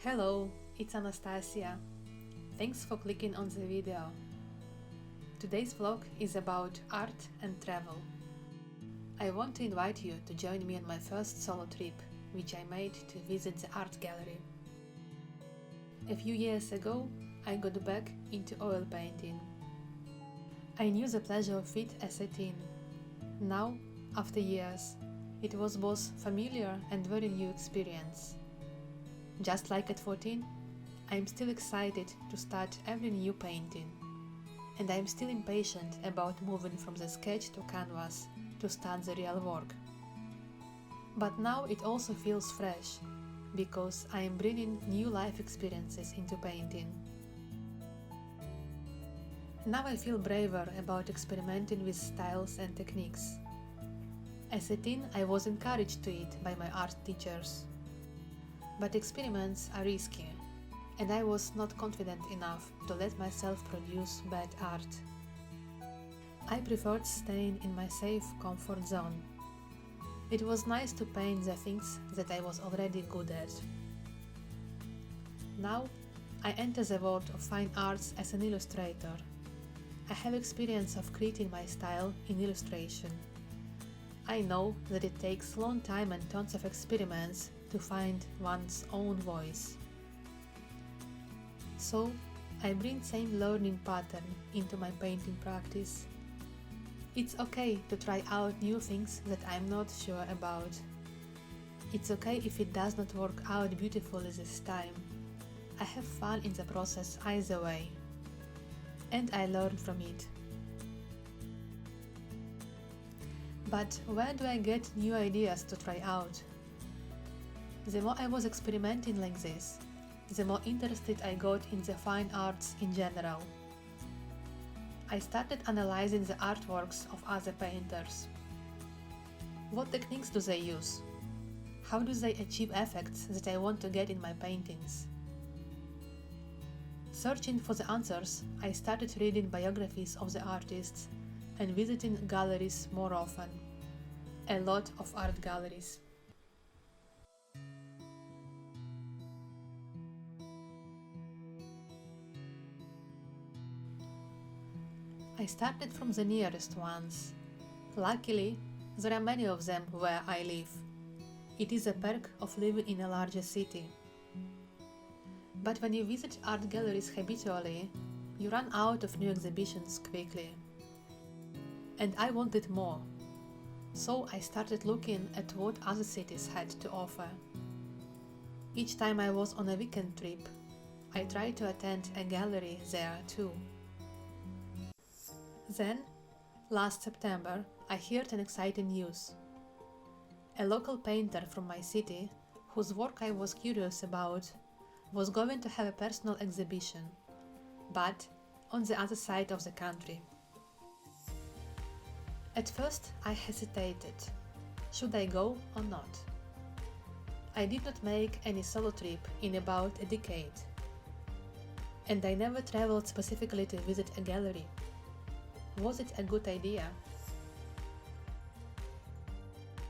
Hello, it's Anastasia. Thanks for clicking on the video. Today's vlog is about art and travel. I want to invite you to join me on my first solo trip, which I made to visit the art gallery. A few years ago, I got back into oil painting. I knew the pleasure of it as a teen. Now, after years, it was both familiar and very new experience. Just like at 14, I'm still excited to start every new painting. And I'm still impatient about moving from the sketch to canvas to start the real work. But now it also feels fresh, because I am bringing new life experiences into painting. Now I feel braver about experimenting with styles and techniques. As a teen, I was encouraged to it by my art teachers. But experiments are risky, and I was not confident enough to let myself produce bad art. I preferred staying in my safe comfort zone. It was nice to paint the things that I was already good at. Now, I enter the world of fine arts as an illustrator. I have experience of creating my style in illustration. I know that it takes long time and tons of experiments to find one's own voice. So, I bring same learning pattern into my painting practice. It's okay to try out new things that I'm not sure about. It's okay if it does not work out beautifully this time. I have fun in the process either way. And I learn from it. But where do I get new ideas to try out? The more I was experimenting like this, the more interested I got in the fine arts in general. I started analyzing the artworks of other painters. What techniques do they use? How do they achieve effects that I want to get in my paintings? Searching for the answers, I started reading biographies of the artists and visiting galleries more often. A lot of art galleries. I started from the nearest ones. Luckily, there are many of them where I live. It is a perk of living in a larger city. But when you visit art galleries habitually, you run out of new exhibitions quickly. And I wanted more. So I started looking at what other cities had to offer. Each time I was on a weekend trip, I tried to attend a gallery there too. Then, last September, I heard an exciting news. A local painter from my city, whose work I was curious about, was going to have a personal exhibition, but on the other side of the country. At first, I hesitated. Should I go or not? I did not make any solo trip in about a decade, and I never traveled specifically to visit a gallery. Was it a good idea?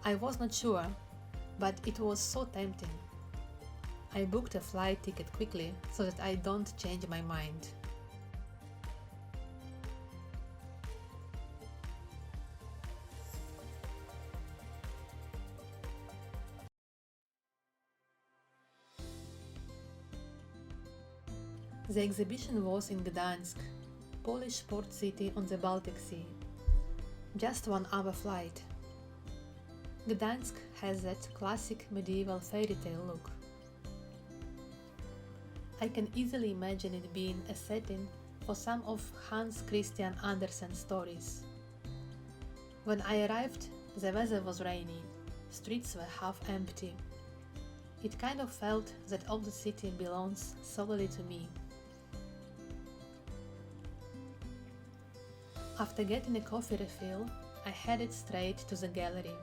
I was not sure, but it was so tempting. I booked a flight ticket quickly so that I don't change my mind. The exhibition was in Gdańsk, Polish port city on the Baltic Sea. Just 1 hour flight. Gdańsk has that classic medieval fairy tale look. I can easily imagine it being a setting for some of Hans Christian Andersen's stories. When I arrived, the weather was rainy, streets were half empty. It kind of felt that all the city belongs solely to me. After getting a coffee refill, I headed straight to the gallery.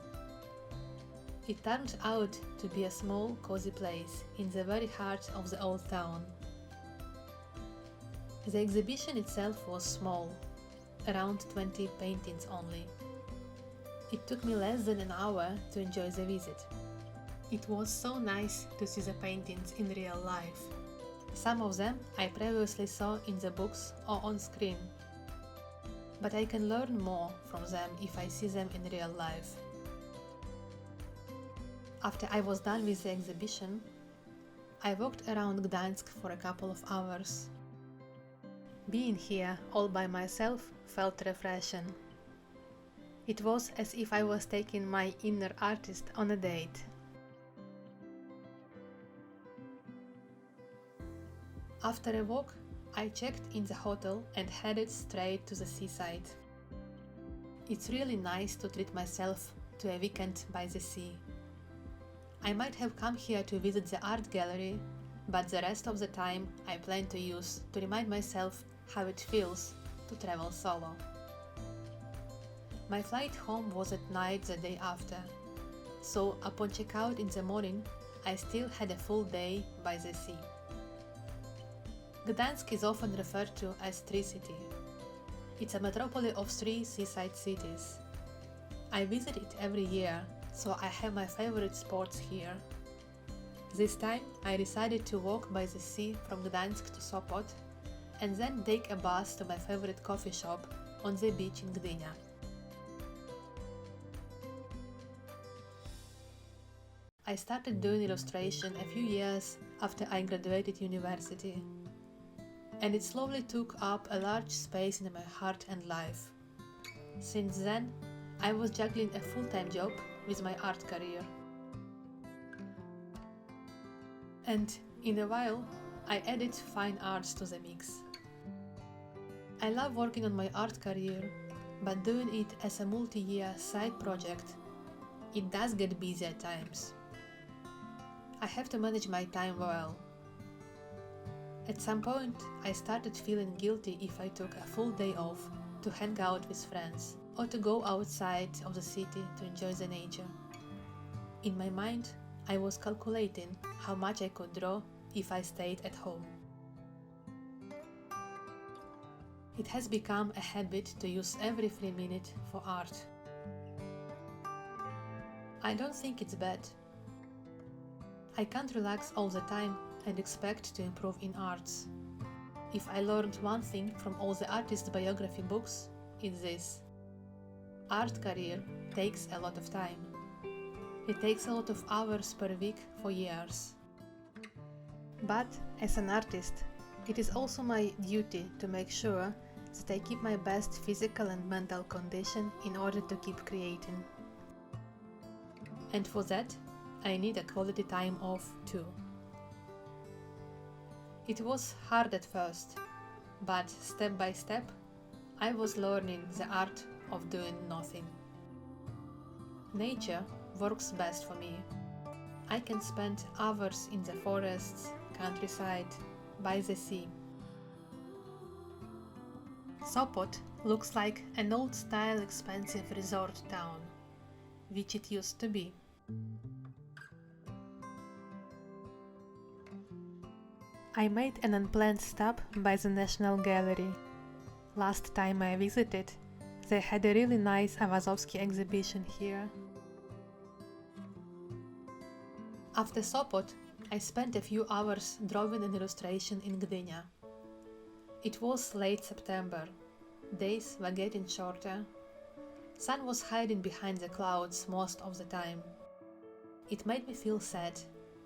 It turned out to be a small, cozy place in the very heart of the old town. The exhibition itself was small, around 20 paintings only. It took me less than an hour to enjoy the visit. It was so nice to see the paintings in real life. Some of them I previously saw in the books or on screen, but I can learn more from them if I see them in real life. After I was done with the exhibition, I walked around Gdańsk for a couple of hours. Being here all by myself felt refreshing. It was as if I was taking my inner artist on a date. After a walk, I checked in the hotel and headed straight to the seaside. It's really nice to treat myself to a weekend by the sea. I might have come here to visit the art gallery, but the rest of the time I plan to use to remind myself how it feels to travel solo. My flight home was at night the day after, so upon checkout in the morning, I still had a full day by the sea. Gdańsk is often referred to as Tree City. It's a metropolis of 3 seaside cities. I visit it every year, so I have my favorite spots here. This time I decided to walk by the sea from Gdańsk to Sopot and then take a bus to my favorite coffee shop on the beach in Gdynia. I started doing illustration a few years after I graduated university, and it slowly took up a large space in my heart and life. Since then, I was juggling a full-time job with my art career. And in a while, I added fine arts to the mix. I love working on my art career, but doing it as a multi-year side project, it does get busy at times. I have to manage my time well. At some point, I started feeling guilty if I took a full day off to hang out with friends or to go outside of the city to enjoy the nature. In my mind, I was calculating how much I could draw if I stayed at home. It has become a habit to use every free minute for art. I don't think it's bad. I can't relax all the time and expect to improve in arts. If I learned one thing from all the artists' biography books, it's this. Art career takes a lot of time. It takes a lot of hours per week for years. But as an artist, it is also my duty to make sure that I keep my best physical and mental condition in order to keep creating. And for that, I need a quality time off too. It was hard at first, but step by step, I was learning the art of doing nothing. Nature works best for me. I can spend hours in the forests, countryside, by the sea. Sopot looks like an old-style expensive resort town, which it used to be. I made an unplanned stop by the National Gallery. Last time I visited, they had a really nice Awazowski exhibition here. After Sopot, I spent a few hours drawing an illustration in Gdynia. It was late September. Days were getting shorter. Sun was hiding behind the clouds most of the time. It made me feel sad,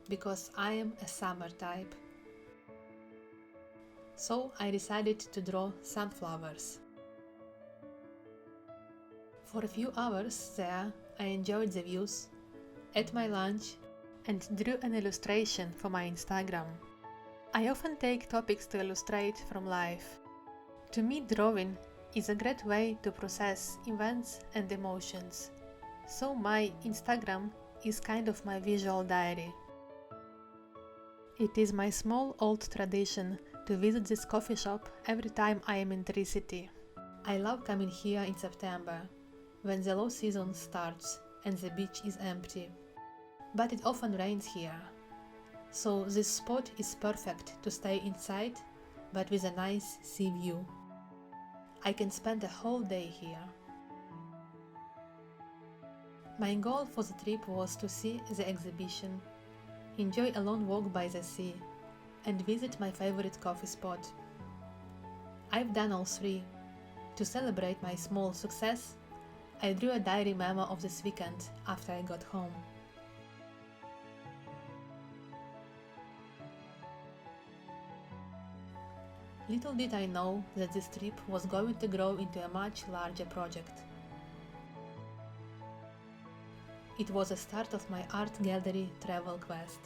because I am a summer type. So I decided to draw sunflowers. For a few hours there, I enjoyed the views, ate my lunch, and drew an illustration for my Instagram. I often take topics to illustrate from life. To me, drawing is a great way to process events and emotions. So my Instagram is kind of my visual diary. It is my small old tradition to visit this coffee shop every time I am in Tree City. I love coming here in September, when the low season starts and the beach is empty. But it often rains here, so this spot is perfect to stay inside, but with a nice sea view. I can spend a whole day here. My goal for the trip was to see the exhibition, enjoy a long walk by the sea, and visit my favorite coffee spot. I've done all three. To celebrate my small success, I drew a diary memo of this weekend after I got home. Little did I know that this trip was going to grow into a much larger project. It was the start of my art gallery travel quest.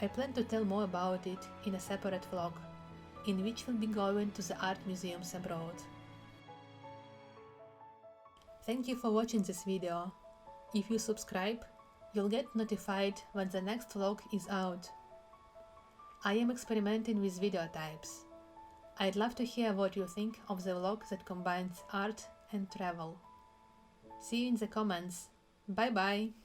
I plan to tell more about it in a separate vlog, in which we'll be going to the art museums abroad. Thank you for watching this video. If you subscribe, you'll get notified when the next vlog is out. I am experimenting with video types. I'd love to hear what you think of the vlog that combines art and travel. See you in the comments. Bye bye!